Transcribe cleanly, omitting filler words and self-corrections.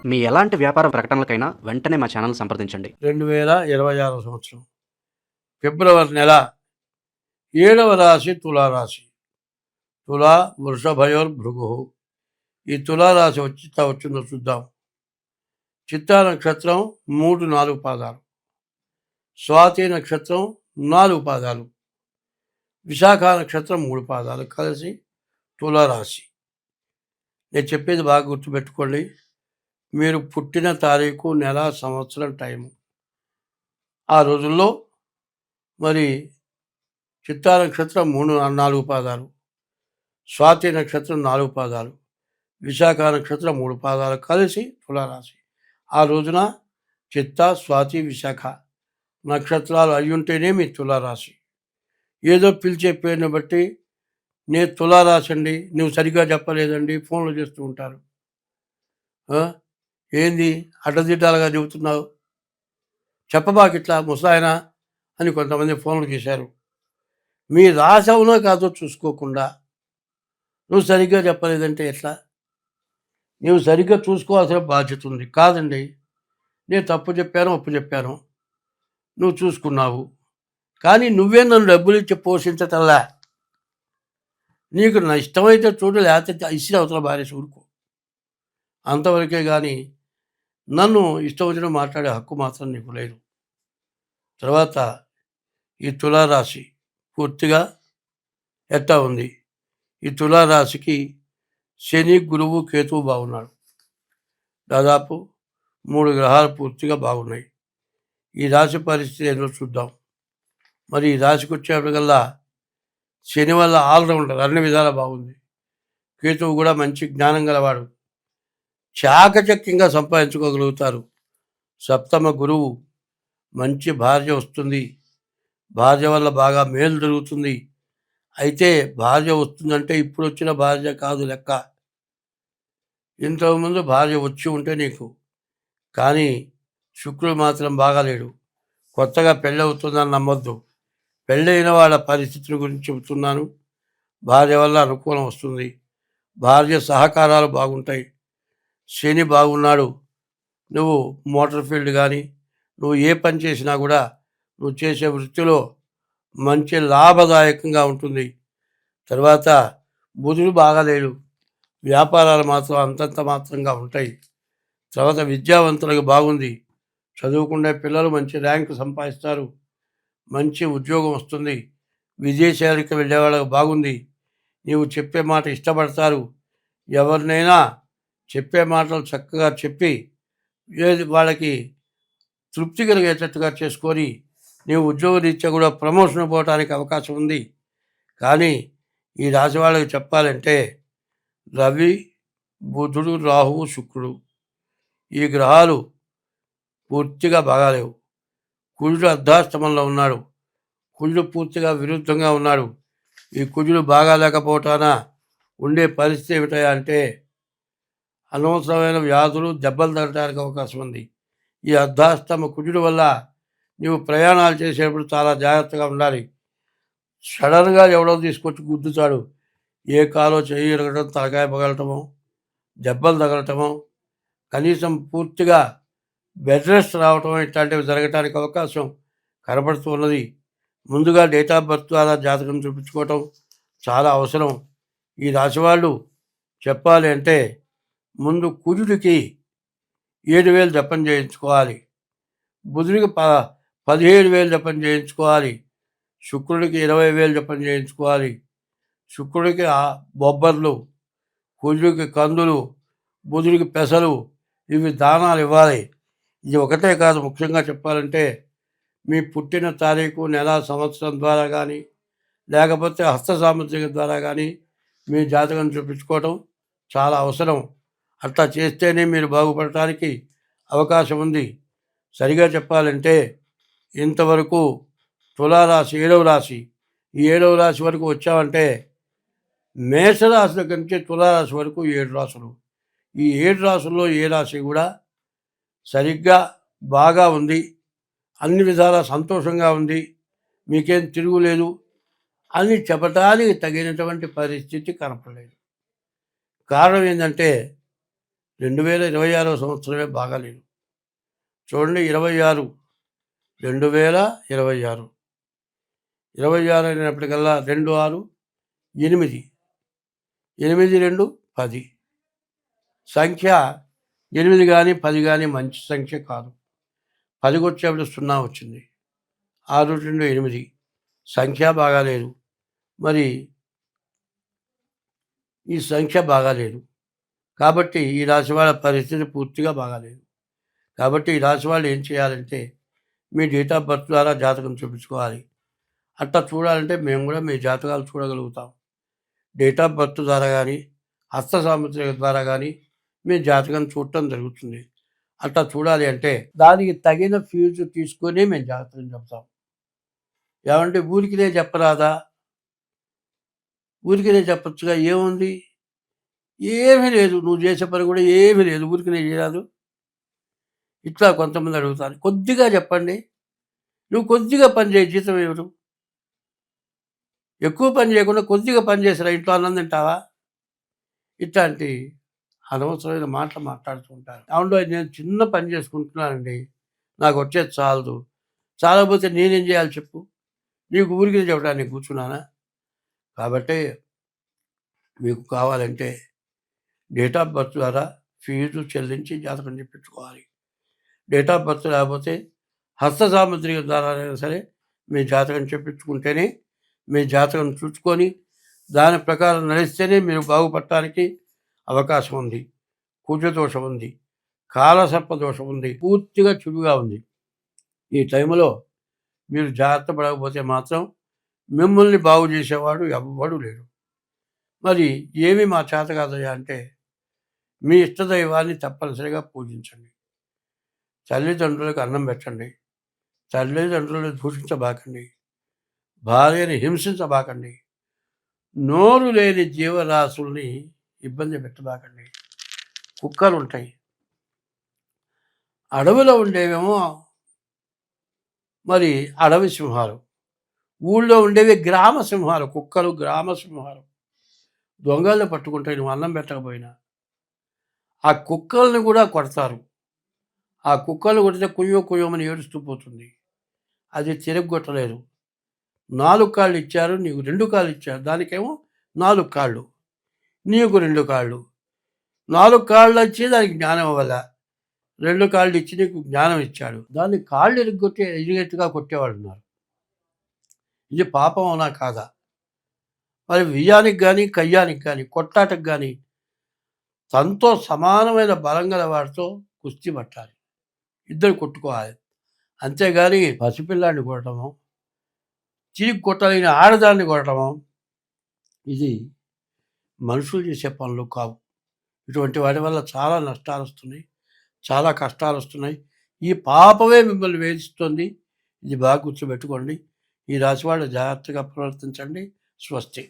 మీ ఎలాంటి వ్యాపార ప్రకటనలకైనా వెంటనే మా ఛానల్ సంప్రదించండి. 2026 సంవత్సరం ఫిబ్రవరి నెల 7వ రాశి తులారాశి. తులా వృషభయోర్భృగు. ఈ తులారాశి వచ్చిందో చూద్దాం. చిత్తా నక్షత్రం 3-4 పాదాలు, స్వాతి నక్షత్రం 4 పాదాలు, విశాఖ నక్షత్రం 3 పాదాలు కలిసి తులారాశి. నేను చెప్పేది బాగా గుర్తుపెట్టుకోండి. మీరు పుట్టిన తారీఖు, నెల, సంవత్సరం, టైము ఆ రోజుల్లో మరి చిత్తా నక్షత్రం 3-4 పాదాలు, స్వాతి నక్షత్రం 4 పాదాలు, విశాఖ నక్షత్రం 3 పాదాలు కలిసి తులారాశి. ఆ రోజున చిత్తా, స్వాతి, విశాఖ నక్షత్రాలు అయ్యుంటేనే మీ తులారాశి. ఏదో పిలిచే పేరుని బట్టి నేను తులారాశి అండి, నువ్వు సరిగ్గా చెప్పలేదండి ఫోన్లు చేస్తూ ఉంటారు. ఏంది అడ్డదిడ్డాలుగా చెబుతున్నావు, చెప్పబాకి ఇట్లా ముసాయనా అని కొంతమంది ఫోన్లు చేశారు. మీ రాశి అవునో కాదో చూసుకోకుండా నువ్వు సరిగ్గా చెప్పలేదంటే ఎట్లా? నువ్వు సరిగ్గా చూసుకోవాల్సిన బాధ్యత ఉంది. కాదండి, నేను తప్పు చెప్పాను, ఒప్పు చెప్పాను, నువ్వు చూసుకున్నావు, కానీ నువ్వే నన్ను డబ్బులు ఇచ్చి పోషించటల్లా. నీకు నా ఇష్టమైతే చూడు, లేకపోతే ఇసి అవతల భార్య ఊరుకో, అంతవరకే. కానీ నన్ను ఇష్టం వచ్చిన మాట్లాడే హక్కు మాత్రం నీకు లేదు. తర్వాత ఈ తులారాశి పూర్తిగా ఎట్టా ఉంది? ఈ తులారాశికి శని, గురువు, కేతువు బాగున్నాడు. దాదాపు 3 గ్రహాలు పూర్తిగా బాగున్నాయి. ఈ రాశి పరిస్థితి ఏంటో చూద్దాం. మరి ఈ రాశికి వచ్చేప్పటికల్లా శని వల్ల ఆల్రౌండర్, అన్ని విధాలా బాగుంది. కేతువు కూడా మంచి జ్ఞానం గలవాడు, చాకచక్యంగా సంపాదించుకోగలుగుతారు. సప్తమ గురువు, మంచి భార్య వస్తుంది, భార్య వల్ల బాగా మేలు జరుగుతుంది. అయితే భార్య వస్తుందంటే ఇప్పుడు వచ్చిన భార్య కాదు లెక్క, ఇంతకుముందు భార్య వచ్చి ఉంటే నీకు. కానీ శుక్రుడు మాత్రం బాగాలేడు. కొత్తగా పెళ్ళి అవుతుందని నమ్మొద్దు. పెళ్ళైన వాళ్ళ పరిస్థితుల గురించి చెబుతున్నాను. భార్య వల్ల అనుకూలం వస్తుంది, భార్య సహకారాలు బాగుంటాయి. శని బాగున్నాడు. నువ్వు మోటార్ ఫీల్డ్ కానీ నువ్వు ఏ పని చేసినా కూడా నువ్వు చేసే వృత్తిలో మంచి లాభదాయకంగా ఉంటుంది. తర్వాత బుధుడు బాగాలేడు, వ్యాపారాలు మాత్రం అంతంత మాత్రంగా ఉంటాయి. తర్వాత విద్యావంతులకు బాగుంది, చదువుకునే పిల్లలు మంచి ర్యాంకు సంపాదిస్తారు, మంచి ఉద్యోగం వస్తుంది. విదేశాలకు వెళ్ళే వాళ్ళకి బాగుంది, నీవు చెప్పే మాట ఇష్టపడతారు. ఎవరినైనా చెప్పే మాటలు చక్కగా చెప్పి వాళ్ళకి తృప్తి కలిగేటట్టుగా చేసుకొని నీవు ఉద్యోగరీత్యా కూడా ప్రమోషన్ పోవడానికి అవకాశం ఉంది. కానీ ఈ రాశి వాళ్ళకి చెప్పాలంటే రవి, బుధుడు, రాహువు, శుక్రుడు ఈ గ్రహాలు పూర్తిగా బాగాలేవు. కుజుడు అర్ధాష్టమంలో ఉన్నాడు, కుజుడు పూర్తిగా విరుద్ధంగా ఉన్నాడు. ఈ కుజుడు బాగాలేకపోవటాన ఉండే పరిస్థితి ఏమిటా అంటే అనవసరమైన వ్యాధులు, దెబ్బలు తగ్గడానికి అవకాశం ఉంది. ఈ అర్ధాష్టమ కుజుడు వల్ల నీవు ప్రయాణాలు చేసేటప్పుడు చాలా జాగ్రత్తగా ఉండాలి. సడన్గా ఎవడో తీసుకొచ్చి గుద్దుతాడు, ఏ కాలో చెయ్యి ఇరగటం, తలకాయ పగలటమో, దెబ్బలు తగలటమో, కనీసం పూర్తిగా బెడ్ రెస్ట్ రావటం, ఇట్లాంటివి జరగటానికి అవకాశం కనబడుతూ ఉన్నది. ముందుగా డేట్ ఆఫ్ బర్త్ ద్వారా జాతకం చూపించుకోవటం చాలా అవసరం. ఈ రాశివాళ్ళు చెప్పాలి అంటే ముందు కుజుడికి 7,000 జపం చేయించుకోవాలి, బుధుడికి 17,000 జపం చేయించుకోవాలి, శుక్రుడికి 20,000 జపం చేయించుకోవాలి. శుక్రుడికి బొబ్బర్లు, కుజుడికి కందులు, బుధుడికి పెసలు, ఇవి దానాలు ఇవ్వాలి. ఇది ఒకటే కాదు, ముఖ్యంగా చెప్పాలంటే మీ పుట్టిన తారీఖు, నెల, సంవత్సరం ద్వారా కానీ లేకపోతే హస్త సాముద్రిక ద్వారా కానీ మీ జాతకం చూపించుకోవటం చాలా అవసరం. అట్లా చేస్తేనే మీరు బాగుపడటానికి అవకాశం ఉంది. సరిగా చెప్పాలంటే ఇంతవరకు తులారాశి 7వ రాశి, ఈ 7వ రాశి వరకు వచ్చామంటే మేషరాశి దగ్గర నుంచి తులారాశి వరకు 7 రాశులు. ఈ 7 రాశుల్లో ఏ రాశి కూడా సరిగ్గా బాగా ఉంది, అన్ని విధాలా సంతోషంగా ఉంది, మీకేం తిరుగులేదు అని చెప్పటానికి తగినటువంటి పరిస్థితి కనపడలేదు. కారణం ఏంటంటే 2026 సంవత్సరమే బాగాలేదు. చూడండి 26 2026 26 అయినప్పటికల్లా 2 6 8 8 2 10 సంఖ్య 8 కానీ 10 కానీ మంచి సంఖ్య కాదు. 10కి వచ్చేప్పుడు 0 వచ్చింది. 6 2 8 సంఖ్య బాగాలేదు. మరి ఈ సంఖ్య బాగాలేదు కాబట్టి ఈ రాశి వాళ్ళ పరిస్థితి పూర్తిగా బాగాలేదు. కాబట్టి ఈ రాశి వాళ్ళు ఏం చేయాలంటే మీ డేట్ ఆఫ్ బర్త్ ద్వారా జాతకం చూపించుకోవాలి. అట్లా చూడాలంటే మేము కూడా మీ జాతకాలు చూడగలుగుతాం. డేట్ ఆఫ్ బర్త్ ద్వారా కానీ హస్త సాముద్రిక ద్వారా కానీ మీ జాతకం చూడటం జరుగుతుంది. అట్లా చూడాలి అంటే దానికి తగిన ఫీజు తీసుకొని మేము జాతకం చెప్తాం. ఏమంటే ఊరికినే చెప్పరాదా? ఊరికినే చెప్పచ్చుగా, ఏముంది? ఏమీ లేదు. నువ్వు చేసే పని కూడా ఏమీ లేదు, ఊరికినే చేయరాదు. ఇట్లా కొంతమంది అడుగుతారు. కొద్దిగా చెప్పండి, నువ్వు కొద్దిగా పని చేయి, జీతం ఎవరు? ఎక్కువ పని చేయకుండా కొద్దిగా పని చేసిరా, ఇంట్లో అన్నం తింటావా? ఇట్లాంటి అనవసరమైన మాటలు మాట్లాడుతూ ఉంటారు. అవును, నేను చిన్న పని చేసుకుంటున్నానండి, నాకు వచ్చేది చాలదు. చాలకపోతే నేనేం చేయాలి చెప్పు? నీకు ఊరికి చెప్పడానికి కూర్చున్నానా? కాబట్టి మీకు కావాలంటే డేట్ ఆఫ్ బర్త్ ద్వారా ఫీజు చెల్లించి జాతకం చెప్పించుకోవాలి. డేట్ ఆఫ్ బర్త్ లేకపోతే హస్త సాముద్రిక ద్వారా అయినా సరే మీ జాతకం చెప్పించుకుంటేనే మీ జాతకం చూసుకొని దాని ప్రకారం నడిస్తేనే మీరు బాగుపడటానికి అవకాశం ఉంది. కుజదోషం ఉంది, కాలసర్ప దోషం ఉంది, పూర్తిగా చురుగా ఉంది. ఈ టైంలో మీరు జాగ్రత్త పడకపోతే మాత్రం మిమ్మల్ని బాగు చేసేవాడు ఎవ్వడు లేడు. మరి ఏమి మా చేత కాదయ్యా అంటే మీ ఇష్టదైవాన్ని తప్పనిసరిగా పూజించండి. తల్లిదండ్రులకు అన్నం పెట్టండి. తల్లిదండ్రులను దూషించబాకండి. భార్యని హింసించబాకండి. నోరు లేని జీవరాశుల్ని ఇబ్బంది పెట్టబాకండి. కుక్కలు ఉంటాయి, అడవిలో ఉండేవేమో మరి అడవి సింహాలు, ఊళ్ళో ఉండేవి గ్రామ సింహాలు. కుక్కలు గ్రామ సింహాలు దొంగలను పట్టుకుంటాయి నువ్వు అన్నం పెట్టకపోయినా. ఆ కుక్కల్ని కూడా కొడతారు. ఆ కుక్కలు కొడితే కుయ్యోమని ఏడుస్తూ పోతుంది. అది తిరగొట్టలేదు. 4 కాళ్ళు ఇచ్చారు, నీకు 2 కాళ్ళు ఇచ్చారు. దానికేమో 4 కాళ్ళు, నీకు 2 కాళ్ళు. 4 కాళ్ళు వచ్చి దానికి జ్ఞానం అవ్వాల, 2 కాళ్ళు ఇచ్చి నీకు జ్ఞానం ఇచ్చాడు. దాన్ని కాళ్ళు ఇరిగేట్టుగా కొట్టేవాళ్ళు ఉన్నారు. ఇది పాపం అవునా కాదా? మరి వియ్యానికి కానీ కయ్యానికి కానీ కొట్టాటకు కానీ తనతో సమానమైన బలం గల వాడితో కుస్తీ పట్టాలి, ఇద్దరు కొట్టుకోవాలి. అంతేగాని పసిపిల్లాన్ని కొట్టడము, తిరిగి కొట్టలేని ఆడదాన్ని కొట్టడము, ఇది మనుషులు చేసే పనులు కావు. ఇటువంటి వాటి వల్ల చాలా నష్టాలు వస్తున్నాయి, చాలా కష్టాలు వస్తున్నాయి. ఈ పాపమే మిమ్మల్ని వేధిస్తుంది. ఇది బాగా గుర్తుపెట్టుకోండి. ఈ రాశి వాళ్ళు జాగ్రత్తగా ప్రవర్తించండి. స్వస్తి.